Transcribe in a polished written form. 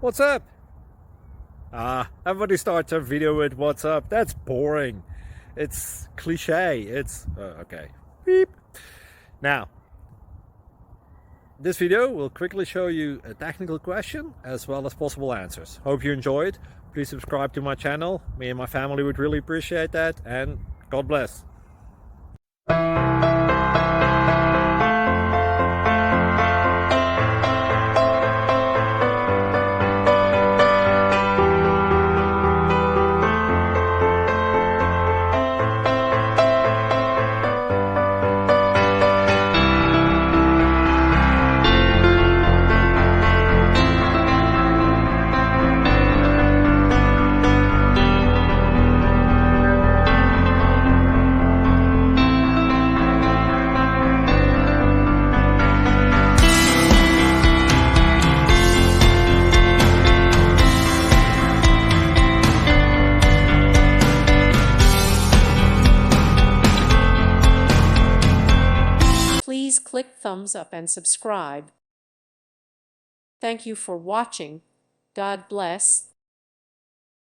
What's up? Everybody starts a video with what's up. That's boring. It's cliche. It's okay. Beep. Now, this video will quickly show you a technical question as well as possible answers. Hope you enjoyed. Please subscribe to my channel. Me and my family would really appreciate that, and God bless. Please click thumbs up and subscribe. Thank you for watching. God bless.